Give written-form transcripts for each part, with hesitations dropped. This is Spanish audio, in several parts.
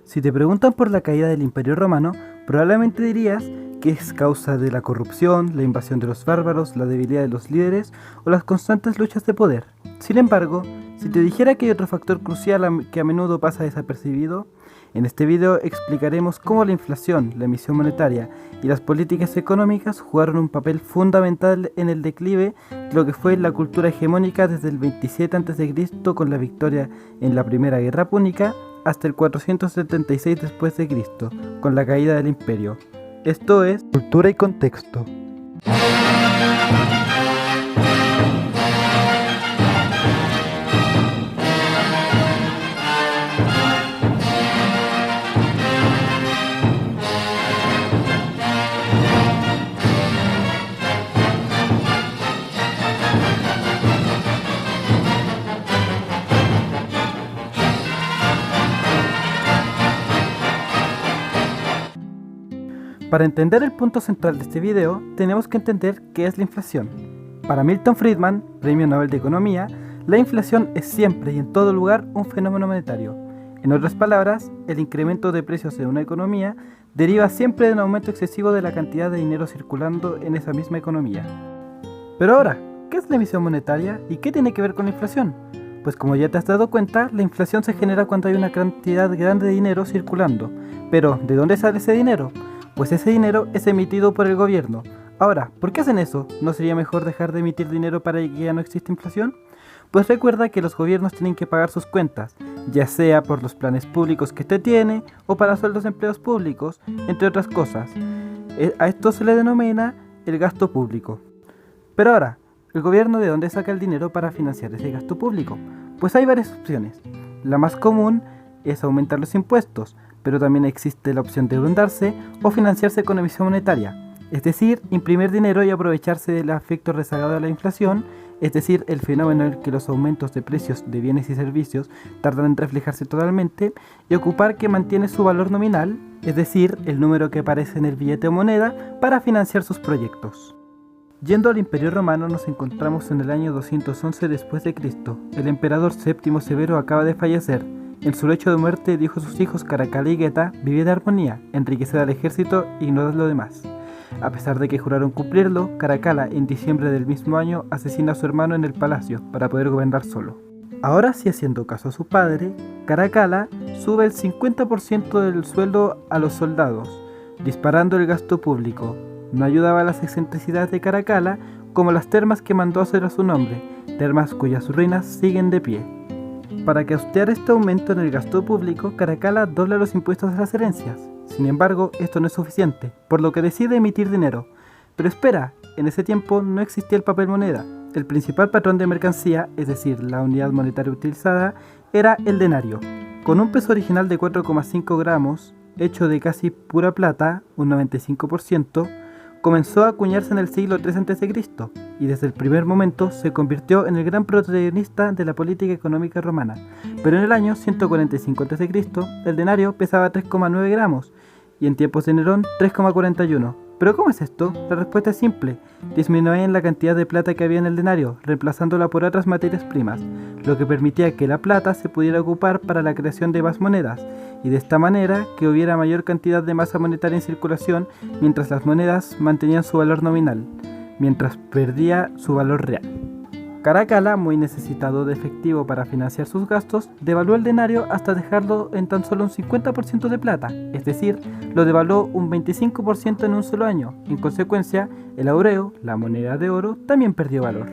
Si te preguntan por la caída del Imperio Romano, probablemente dirías que es causa de la corrupción, la invasión de los bárbaros, la debilidad de los líderes o las constantes luchas de poder. Sin embargo, si te dijera que hay otro factor crucial que a menudo pasa desapercibido, en este video explicaremos cómo la inflación, la emisión monetaria y las políticas económicas jugaron un papel fundamental en el declive de lo que fue la cultura hegemónica desde el 27 a.C. con la victoria en la Primera Guerra Púnica hasta el 476 d.C. con la caída del imperio. Esto es Cultura y Contexto. Para entender el punto central de este video, tenemos que entender qué es la inflación. Para Milton Friedman, Premio Nobel de Economía, la inflación es siempre y en todo lugar un fenómeno monetario. En otras palabras, el incremento de precios de una economía deriva siempre de un aumento excesivo de la cantidad de dinero circulando en esa misma economía. Pero ahora, ¿qué es la emisión monetaria y qué tiene que ver con la inflación? Pues como ya te has dado cuenta, la inflación se genera cuando hay una cantidad grande de dinero circulando. Pero, ¿de dónde sale ese dinero? Pues ese dinero es emitido por el gobierno. Ahora, ¿por qué hacen eso? ¿No sería mejor dejar de emitir dinero para que ya no exista inflación? Pues recuerda que los gobiernos tienen que pagar sus cuentas, ya sea por los planes públicos que este tiene o para sueldos de empleos públicos, entre otras cosas. A esto se le denomina el gasto público. Pero ahora, ¿el gobierno de dónde saca el dinero para financiar ese gasto público? Pues hay varias opciones. La más común es aumentar los impuestos, pero también existe la opción de endeudarse o financiarse con emisión monetaria, es decir, imprimir dinero y aprovecharse del efecto rezagado de la inflación, es decir, el fenómeno en el que los aumentos de precios de bienes y servicios tardan en reflejarse totalmente, y ocupar que mantiene su valor nominal, es decir, el número que aparece en el billete o moneda, para financiar sus proyectos. Yendo al Imperio Romano nos encontramos en el año 211 d.C. El emperador Séptimo Severo acaba de fallecer. En su lecho de muerte dijo a sus hijos Caracalla y Geta: vivid de armonía, enriqueced al ejército, ignorad lo demás. A pesar de que juraron cumplirlo, Caracalla en diciembre del mismo año asesina a su hermano en el palacio para poder gobernar solo. Ahora sí, haciendo caso a su padre, Caracalla sube el 50% del sueldo a los soldados, disparando el gasto público. No ayudaba a las excentricidades de Caracalla, como las termas que mandó hacer a su nombre, termas cuyas ruinas siguen de pie. Para costear este aumento en el gasto público, Caracalla dobla los impuestos a las herencias. Sin embargo, esto no es suficiente, por lo que decide emitir dinero. Pero espera, en ese tiempo no existía el papel moneda. El principal patrón de mercancía, es decir, la unidad monetaria utilizada, era el denario. Con un peso original de 4,5 gramos, hecho de casi pura plata, un 95%, comenzó a acuñarse en el siglo III a.C. y desde el primer momento se convirtió en el gran protagonista de la política económica romana. Pero en el año 145 a.C. el denario pesaba 3,9 gramos y en tiempos de Nerón 3,41. ¿Pero cómo es esto? La respuesta es simple: disminuían la cantidad de plata que había en el denario, reemplazándola por otras materias primas, lo que permitía que la plata se pudiera ocupar para la creación de más monedas, y de esta manera que hubiera mayor cantidad de masa monetaria en circulación, mientras las monedas mantenían su valor nominal, mientras perdía su valor real. Caracalla, muy necesitado de efectivo para financiar sus gastos, devaluó el denario hasta dejarlo en tan solo un 50% de plata, es decir, lo devaluó un 25% en un solo año. En consecuencia, el aureo, la moneda de oro, también perdió valor.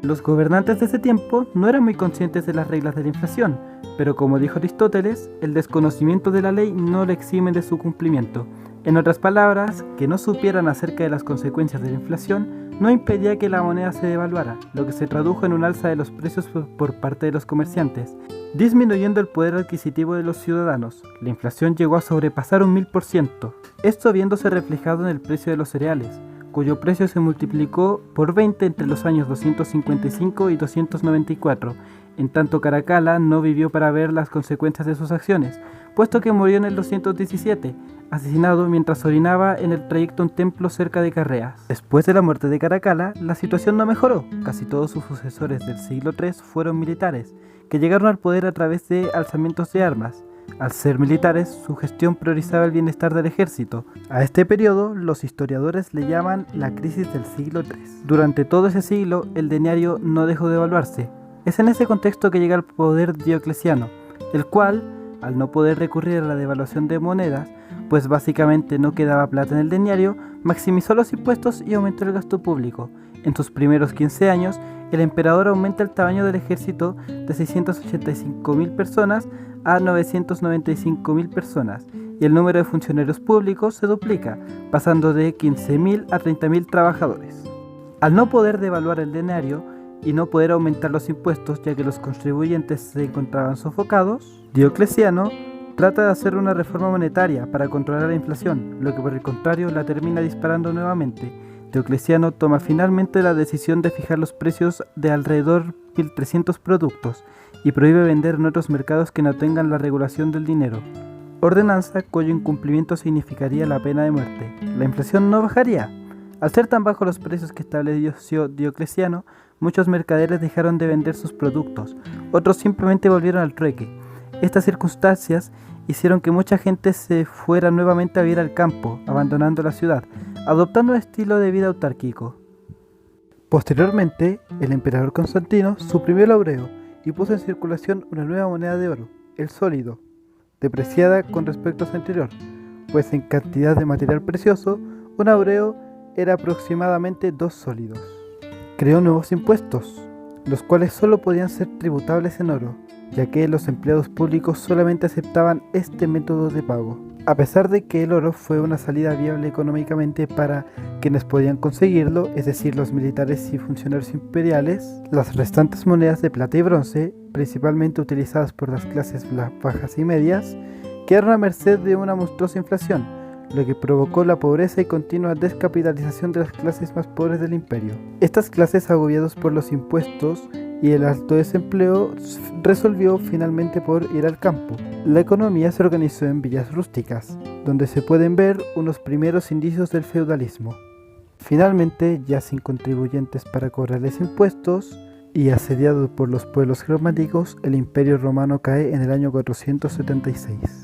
Los gobernantes de ese tiempo no eran muy conscientes de las reglas de la inflación, pero como dijo Aristóteles, el desconocimiento de la ley no le exime de su cumplimiento. En otras palabras, que no supieran acerca de las consecuencias de la inflación no impedía que la moneda se devaluara, lo que se tradujo en un alza de los precios por parte de los comerciantes, disminuyendo el poder adquisitivo de los ciudadanos. La inflación llegó a sobrepasar un 1000%, esto viéndose reflejado en el precio de los cereales, cuyo precio se multiplicó por 20 entre los años 255 y 294, en tanto Caracalla no vivió para ver las consecuencias de sus acciones, puesto que murió en el 217, asesinado mientras orinaba en el trayecto a un templo cerca de Carreas. Después de la muerte de Caracalla, la situación no mejoró. Casi todos sus sucesores del siglo III fueron militares, que llegaron al poder a través de alzamientos de armas. Al ser militares, su gestión priorizaba el bienestar del ejército. A este periodo, los historiadores le llaman la crisis del siglo III. Durante todo ese siglo, el denario no dejó de devaluarse. Es en ese contexto que llega al poder Diocleciano, el cual, al no poder recurrir a la devaluación de monedas, pues básicamente no quedaba plata en el denario, maximizó los impuestos y aumentó el gasto público. En sus primeros 15 años, el emperador aumenta el tamaño del ejército de 685.000 personas a 995.000 personas, y el número de funcionarios públicos se duplica, pasando de 15.000 a 30.000 trabajadores. Al no poder devaluar el denario y no poder aumentar los impuestos ya que los contribuyentes se encontraban sofocados, Diocleciano trata de hacer una reforma monetaria para controlar la inflación, lo que por el contrario la termina disparando nuevamente. Diocleciano toma finalmente la decisión de fijar los precios de alrededor 1.300 productos y prohíbe vender en otros mercados que no tengan la regulación del dinero, ordenanza cuyo incumplimiento significaría la pena de muerte. La inflación no bajaría. Al ser tan bajos los precios que estableció Diocleciano, muchos mercaderes dejaron de vender sus productos, otros simplemente volvieron al trueque. Estas circunstancias hicieron que mucha gente se fuera nuevamente a vivir al campo, abandonando la ciudad, adoptando un estilo de vida autárquico. Posteriormente, el emperador Constantino suprimió el aureo y puso en circulación una nueva moneda de oro, el sólido, depreciada con respecto a su anterior, pues en cantidad de material precioso, un aureo era aproximadamente 2 sólidos. Creó nuevos impuestos, los cuales solo podían ser tributables en oro, ya que los empleados públicos solamente aceptaban este método de pago. A pesar de que el oro fue una salida viable económicamente para quienes podían conseguirlo, es decir, los militares y funcionarios imperiales, las restantes monedas de plata y bronce, principalmente utilizadas por las clases bajas y medias, quedaron a merced de una monstruosa inflación, lo que provocó la pobreza y continua descapitalización de las clases más pobres del imperio. Estas clases, agobiados por los impuestos y el alto desempleo, resolvió finalmente por ir al campo. La economía se organizó en villas rústicas, donde se pueden ver unos primeros indicios del feudalismo. Finalmente, ya sin contribuyentes para cobrarles impuestos y asediado por los pueblos germánicos, el imperio romano cae en el año 476.